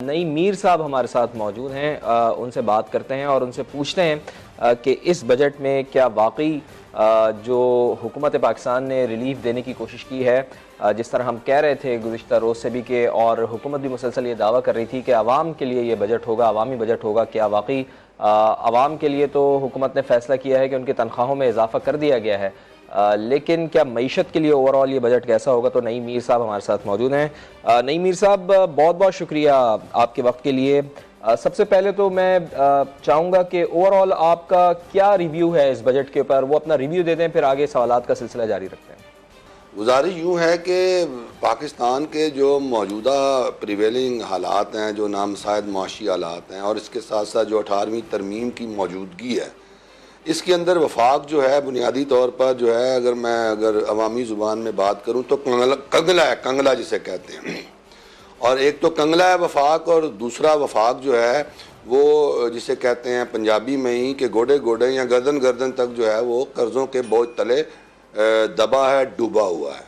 नई मीर साहब हमारे साथ मौजूद हैं, उनसे बात करते हैं और उनसे पूछते हैं कि इस बजट में क्या वाकई जो हुकूमत पाकिस्तान ने रिलीफ देने की कोशिश की है, जिस तरह हम कह रहे थे गुज़िश्ता रोज़ से भी कि, और हुकूमत भी मुसलसल ये दावा कर रही थी कि आवाम के लिए ये बजट होगा, अवामी बजट होगा, क्या वाकई आवाम के लिए तो हुकूमत ने फैसला किया है कि उनकी तनख्वाहों में इजाफा कर दिया गया है, लेकिन क्या मईशत के लिए ओवरऑल ये बजट कैसा होगा? तो नईम मीर साहब हमारे साथ मौजूद हैं। नईम मीर साहब, बहुत बहुत शुक्रिया आपके वक्त के लिए। सबसे पहले तो मैं चाहूँगा कि ओवरऑल आपका क्या रिव्यू है इस बजट के ऊपर, वो अपना रिव्यू दे दें, फिर आगे सवालात का सिलसिला जारी रखते हैं। गुजारिश यूँ है कि पाकिस्तान के जो मौजूदा प्रिवेलिंग हालात हैं, जो नामसायद मुआशी हालात हैं, और इसके साथ साथ जो 18वीं तरमीम की मौजूदगी है, इसके अंदर वफाक जो है बुनियादी तौर पर जो है, अगर अवामी ज़ुबान में बात करूँ तो कंगला है, कंगला जिसे कहते हैं। और एक तो कंगला है वफाक, और दूसरा वफाक जो है वो जिसे कहते हैं पंजाबी में ही कि गोडे गोडे या गर्दन गर्दन तक जो है वो कर्ज़ों के बोझ तले दबा है, डूबा हुआ है।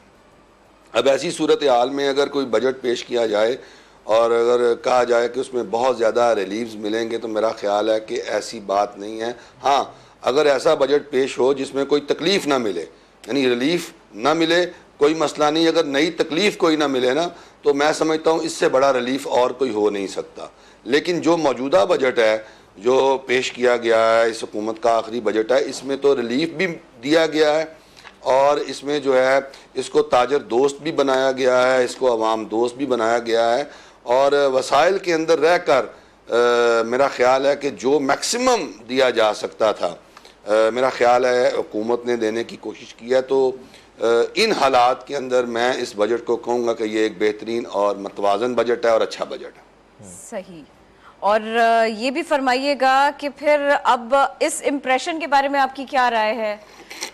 अब ऐसी सूरत हाल में अगर कोई बजट पेश किया जाए और अगर कहा जाए कि उसमें बहुत ज़्यादा रिलीफ्स मिलेंगे, तो मेरा ख्याल है कि ऐसी बात नहीं है। हाँ, अगर ऐसा बजट पेश हो जिसमें कोई तकलीफ़ ना मिले, यानी रिलीफ ना मिले, कोई मसला नहीं, अगर नई तकलीफ़ कोई ना मिले ना, तो मैं समझता हूँ इससे बड़ा रिलीफ और कोई हो नहीं सकता। लेकिन जो मौजूदा बजट है जो पेश किया गया है, इस हुकूमत का आखिरी बजट है, इसमें तो रिलीफ भी दिया गया है और इसमें जो है इसको ताजर दोस्त भी बनाया गया है, इसको अवाम दोस्त भी बनाया गया है, और वसाइल के अंदर रहकर मेरा ख्याल है कि जो मैक्सिमम दिया जा सकता था, मेरा ख्याल है हुकूमत ने देने की कोशिश की है। तो इन हालात के अंदर मैं इस बजट को कहूँगा कि ये एक बेहतरीन और मतवाज़न बजट है और अच्छा बजट है। सही। और ये भी फरमाइएगा कि फिर अब इस इम्प्रेशन के बारे में आपकी क्या राय है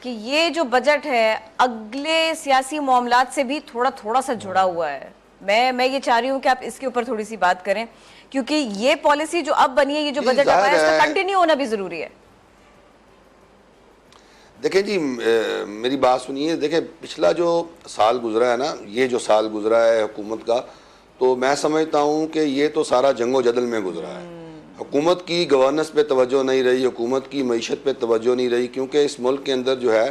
कि ये जो बजट है अगले सियासी मामलात से भी थोड़ा सा जुड़ा हुआ है? मैं ये चाह रही हूँ कि आप इसके ऊपर थोड़ी सी बात करें, क्योंकि ये पॉलिसी जो अब बनी है, ये जो बजट आया है, इसका कंटिन्यू होना भी जरूरी है। देखें जी, मेरी बात सुनिए। देखें, पिछला जो साल गुजरा है ना, ये जो साल गुजरा है हुकूमत का, तो मैं समझता हूँ कि ये तो सारा जंगो जदल में गुजरा है। हुकूमत की गवर्नेंस पे तवज्जो नहीं रही, हुकूमत की मईशत पे तवज्जो नहीं रही, क्योंकि इस मुल्क के अंदर जो है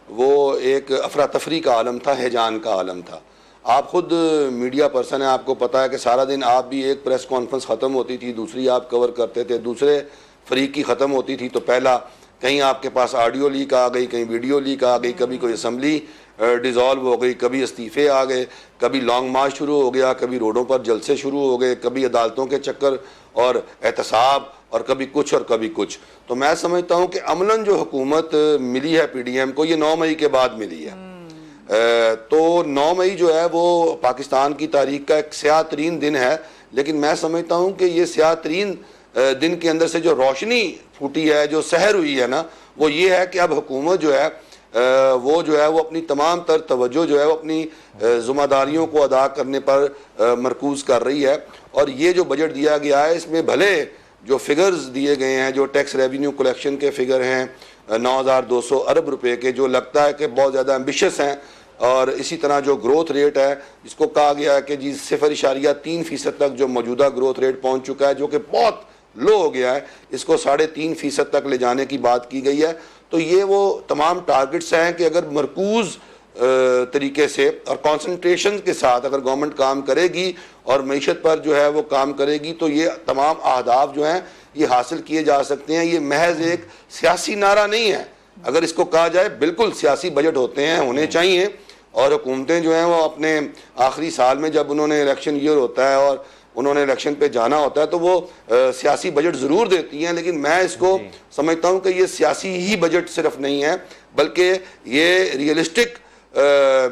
वो एक अफरा तफरी का आलम था, हैजान का आलम था। आप खुद मीडिया पर्सन हैं, आपको पता है कि सारा दिन आप भी, एक प्रेस कॉन्फ्रेंस ख़त्म होती थी, दूसरी आप कवर करते थे, दूसरे फरीक की ख़त्म होती थी तो पहला कहीं आपके पास ऑडियो लीक आ गई, कहीं वीडियो लीक आ गई, कभी कोई असम्बली डिज़ोल्व हो गई, कभी इस्तीफ़े आ गए, कभी लॉन्ग मार्च शुरू हो गया, कभी रोडों पर जलसे शुरू हो गए, कभी अदालतों के चक्कर और एहतसाब, और कभी कुछ और कभी कुछ। तो मैं समझता हूँ कि अमलन जो हुकूमत मिली है PDM को, ये 9 मई के बाद मिली है। तो 9 मई जो है वो पाकिस्तान की तारीख का एक स्याह तरीन दिन है, लेकिन मैं समझता हूँ कि ये स्याह तरीन दिन के अंदर से जो रोशनी फूटी है, जो सहर हुई है ना, वो ये है कि अब हुकूमत जो है वो अपनी तमाम तर तवज्जो जो है वो अपनी ज़िम्मेदारियों को अदा करने पर मरकूज़ कर रही है। और ये जो बजट दिया गया है, इसमें भले जो फिगर्स दिए गए हैं, जो टैक्स रेवेन्यू कलेक्शन के फिगर हैं 9,200 अरब रुपए के, जो लगता है कि बहुत ज़्यादा एम्बिशियस हैं, और इसी तरह जो ग्रोथ रेट है, इसको कहा गया है कि जी 0.3% तक जो मौजूदा ग्रोथ रेट पहुँच चुका है, जो कि बहुत लो हो गया है, इसको 3.5% तक ले जाने की बात की गई है। तो ये वो तमाम टारगेट्स हैं कि अगर मरकूज़ तरीके से और कंसंट्रेशन के साथ अगर गवर्नमेंट काम करेगी और मईशत पर जो है वो काम करेगी, तो ये तमाम अहदाफ जो हैं ये हासिल किए जा सकते हैं। ये महज एक सियासी नारा नहीं है। अगर इसको कहा जाए, बिल्कुल सियासी बजट होते हैं, होने चाहिए, और हुकूमतें जो हैं वो अपने आखिरी साल में जब उन्होंने इलेक्शन ईयर होता है और उन्होंने इलेक्शन पे जाना होता है, तो वो सियासी बजट ज़रूर देती हैं। लेकिन मैं इसको समझता हूँ कि ये सियासी ही बजट सिर्फ नहीं है, बल्कि ये रियलिस्टिक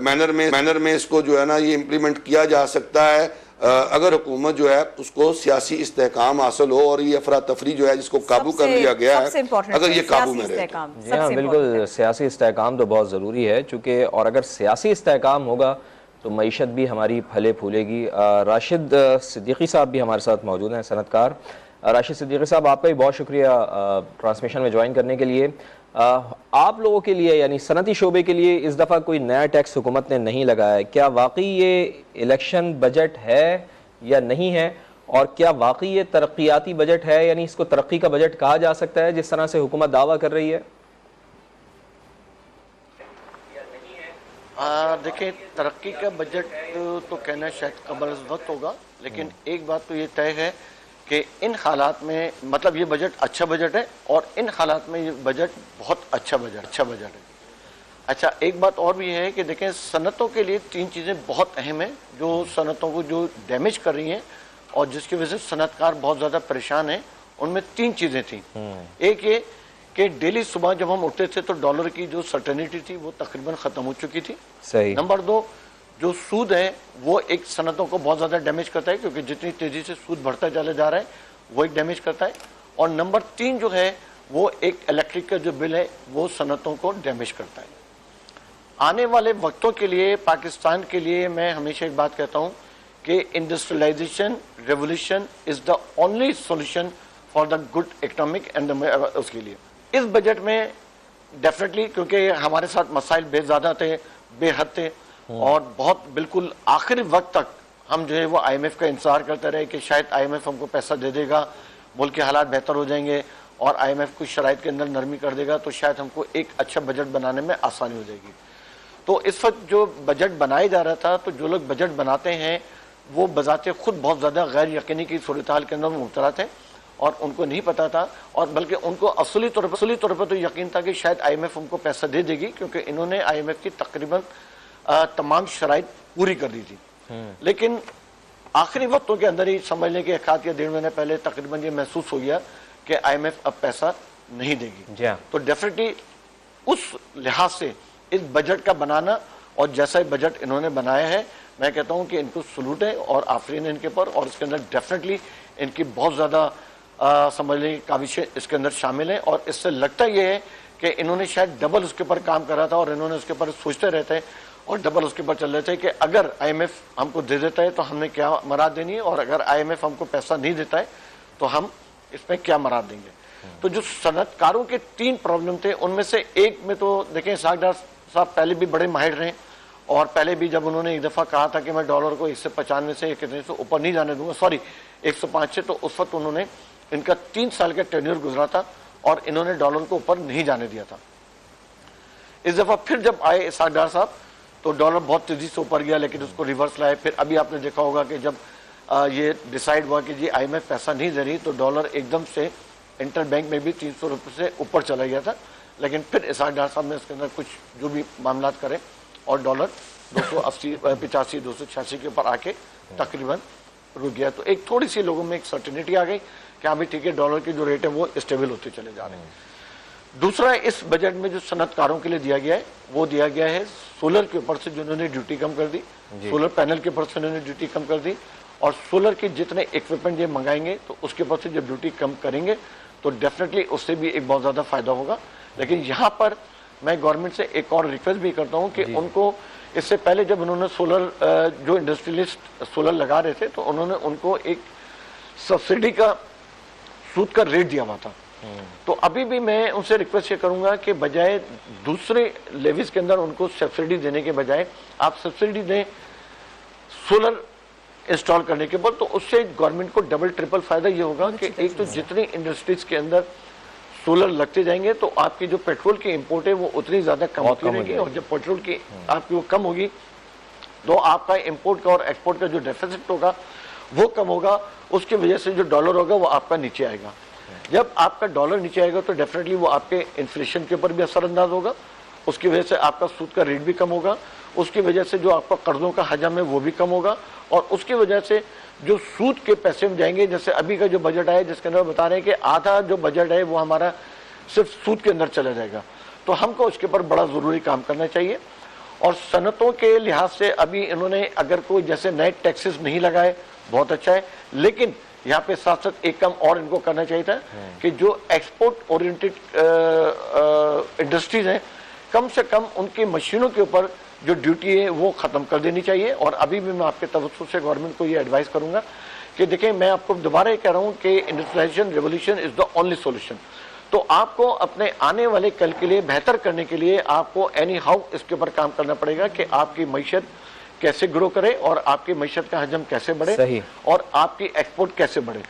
मैनर में इसको जो है ना ये इम्प्लीमेंट किया जा सकता है, अगर हुकूमत जो है उसको सियासी इस्तेहकाम हासिल हो, और ये अफरा तफरी जो है जिसको काबू कर लिया गया है, अगर ये काबू में रहे। जी हाँ, बिल्कुल, सियासी इस्तेहकाम तो बहुत ज़रूरी है, चूँकि और अगर सियासी इस्तेहकाम होगा तो मईशत भी हमारी फले फूलेगी। राशिद सिद्दीकी साहब भी हमारे साथ मौजूद हैं, सनतकार। राशिद सिद्दीकी साहब, आपका भी बहुत शुक्रिया ट्रांसमिशन में ज्वाइन करने के लिए। आप लोगों के लिए, यानी सनती शोबे के लिए, इस दफ़ा कोई नया टैक्स हुकूमत ने नहीं लगाया है, क्या वाकई ये इलेक्शन बजट है या नहीं है? और क्या वाकई ये तरक्याती बजट है, यानी इसको तरक्की का बजट कहा जा सकता है जिस तरह से हुकूमत दावा कर रही है? देखिए, तरक्की का बजट तो कहना शायद कबल वक्त होगा, लेकिन एक बात तो ये तय है कि इन हालात में, मतलब ये बजट अच्छा बजट है और इन हालात में ये बजट बहुत अच्छा बजट है। अच्छा, एक बात और भी है कि देखें, सनतों के लिए 3 चीज़ें बहुत अहम हैं जो सनतों को जो डैमेज कर रही हैं और जिसकी वजह से सनतकार बहुत ज़्यादा परेशान हैं। उनमें 3 चीज़ें थी। एक ये कि डेली सुबह जब हम उठते थे तो डॉलर की जो सर्टेनिटी थी वो तकरीबन ख़त्म हो चुकी थी। सही। नंबर 2, जो सूद है वो एक सनतों को बहुत ज़्यादा डैमेज करता है, क्योंकि जितनी तेज़ी से सूद बढ़ता चले जा रहा है वो एक डैमेज करता है। और नंबर 3 जो है वो एक इलेक्ट्रिक का जो बिल है वो सनतों को डैमेज करता है। आने वाले वक्तों के लिए पाकिस्तान के लिए मैं हमेशा एक बात कहता हूँ कि industrialisation revolution is the only solution for the good economic and उसके लिए इस बजट में डेफिनेटली, क्योंकि हमारे साथ मसाइल बेज़्यादा थे, बेहद थे और बहुत बिल्कुल आखिरी वक्त तक हम जो है वो IMF का इंतजार करते रहे कि शायद IMF हमको पैसा दे देगा, मुल्क के हालात बेहतर हो जाएंगे और IMF कुछ शराइत के अंदर नरमी कर देगा तो शायद हमको एक अच्छा बजट बनाने में आसानी हो जाएगी। तो इस वक्त जो बजट बनाया जा रहा था, तो जो लोग बजट बनाते हैं वो बजाते खुद बहुत ज़्यादा गैर यकीनी की सूरत हाल के अंदर मुब्तला थे और उनको नहीं पता था, और बल्कि उनको असली तौर पर तो यकीन था कि शायद IMF उनको पैसा दे देगी, क्योंकि इन्होंने IMF की तकरीबन तमाम शराइत पूरी कर दी थी। लेकिन आखिरी वक्तों के अंदर ही समझ लें कि 1 या 1.5 महीने पहले तकरीबन ये महसूस हो गया कि IMF अब पैसा नहीं देगी। तो डेफिनेटली उस लिहाज से इस बजट का बनाना और जैसा ही बजट इन्होंने बनाया है, मैं कहता हूं कि इनको सलूट है और आफरीन है इनके पर, और इसके अंदर डेफिनेटली इनकी बहुत ज़्यादा समझ लें काविशें इसके अंदर शामिल हैं। और इससे लगता यह है कि इन्होंने शायद डबल उसके ऊपर काम करा था और इन्होंने उसके ऊपर सोचते रहते हैं और डबल उसके ऊपर चल रहे थे कि अगर IMF हमको दे देता है तो हमने क्या मराद देनी है, और अगर IMF हमको पैसा नहीं देता है तो हम इसमें क्या मराद देंगे। तो जो सनतकारों के 3 प्रॉब्लम थे, उनमें से एक में तो देखें इसहाक डार साहब पहले भी बड़े माहिर रहे और पहले भी जब उन्होंने एक दफ़ा कहा था कि मैं डॉलर को 195 से कितने से ऊपर नहीं जाने दूंगा, सॉरी 105 से, तो उस वक्त उन्होंने, इनका 3 साल का टेन्योर गुजरा था और इन्होंने डॉलर को ऊपर नहीं जाने दिया था। इस दफ़ा फिर जब आए इसहाक डार साहब तो डॉलर बहुत तेज़ी से ऊपर गया, लेकिन उसको रिवर्स लाए। फिर अभी आपने देखा होगा कि जब ये डिसाइड हुआ कि जी IMF पैसा नहीं दे रही तो डॉलर एकदम से इंटर बैंक में भी 300 रुपये से ऊपर चला गया था, लेकिन फिर इसहाक डार साहब ने इसके अंदर कुछ जो भी मामला करें और डॉलर 285 286 के ऊपर आके तकरीबन रुक गया। तो एक थोड़ी सी लोगों में एक सर्टेनिटी आ गई कि हाँ भाई ठीक है, डॉलर की जो रेट है वो स्टेबल होते चले जा रहे हैं। दूसरा, इस बजट में जो सनतकारों के लिए दिया गया है वो दिया गया है सोलर के ऊपर से जो उन्होंने ड्यूटी कम कर दी, सोलर पैनल के ऊपर से उन्होंने ड्यूटी कम कर दी, और सोलर के जितने इक्विपमेंट ये मंगाएंगे तो उसके ऊपर से जब ड्यूटी कम करेंगे तो डेफिनेटली उससे भी एक बहुत ज़्यादा फायदा होगा। लेकिन यहाँ पर मैं गवर्नमेंट से एक और रिक्वेस्ट भी करता हूँ कि उनको इससे पहले जब उन्होंने सोलर जो इंडस्ट्रियलिस्ट सोलर लगा रहे थे तो उन्होंने उनको एक सब्सिडी का सूद का रेट दिया हुआ था। तो अभी भी मैं उनसे रिक्वेस्ट ये करूंगा कि बजाय दूसरे लेविस के अंदर उनको सब्सिडी देने के बजाय आप सब्सिडी दें सोलर इंस्टॉल करने के बाद, तो उससे गवर्नमेंट को डबल ट्रिपल फायदा ये होगा कि एक तो जितनी इंडस्ट्रीज के अंदर सोलर लगते जाएंगे तो आपकी जो पेट्रोल की इंपोर्ट है वो उतनी ज़्यादा कम होती रहेगी, और जब पेट्रोल की आपकी वो कम होगी तो आपका इंपोर्ट का और एक्सपोर्ट का जो डेफिसिट होगा वो कम होगा, उसकी वजह से जो डॉलर होगा वो आपका नीचे आएगा। जब आपका डॉलर नीचे आएगा तो डेफिनेटली वो आपके इन्फ्लेशन के ऊपर भी असरअंदाज होगा, उसकी वजह से आपका सूद का रेट भी कम होगा, उसकी वजह से जो आपका कर्जों का हजम है वो भी कम होगा, और उसकी वजह से जो सूद के पैसे में जाएंगे, जैसे अभी का जो बजट आया जिसके अंदर बता रहे हैं कि आधा जो बजट है वो हमारा सिर्फ सूद के अंदर चला जाएगा, तो हमको उसके ऊपर बड़ा ज़रूरी काम करना चाहिए। और सनतों के लिहाज से अभी इन्होंने अगर कोई जैसे नए टैक्सेस नहीं लगाए बहुत अच्छा है, लेकिन यहाँ पे साथ साथ एक काम और इनको करना चाहिए था कि जो एक्सपोर्ट ओरिएंटेड इंडस्ट्रीज हैं कम से कम उनकी मशीनों के ऊपर जो ड्यूटी है वो ख़त्म कर देनी चाहिए। और अभी भी मैं आपके तवज्जुह से गवर्नमेंट को ये एडवाइस करूंगा कि देखें, मैं आपको दोबारा ये कह रहा हूँ कि industrialisation revolution is the only solution. तो आपको अपने आने वाले कल के लिए बेहतर करने के लिए आपको एनी हाउ इसके ऊपर काम करना पड़ेगा कि आपकी मईशत कैसे ग्रो करे और आपकी मैशत का हजम कैसे बढ़े सही। और आपकी एक्सपोर्ट कैसे बढ़े।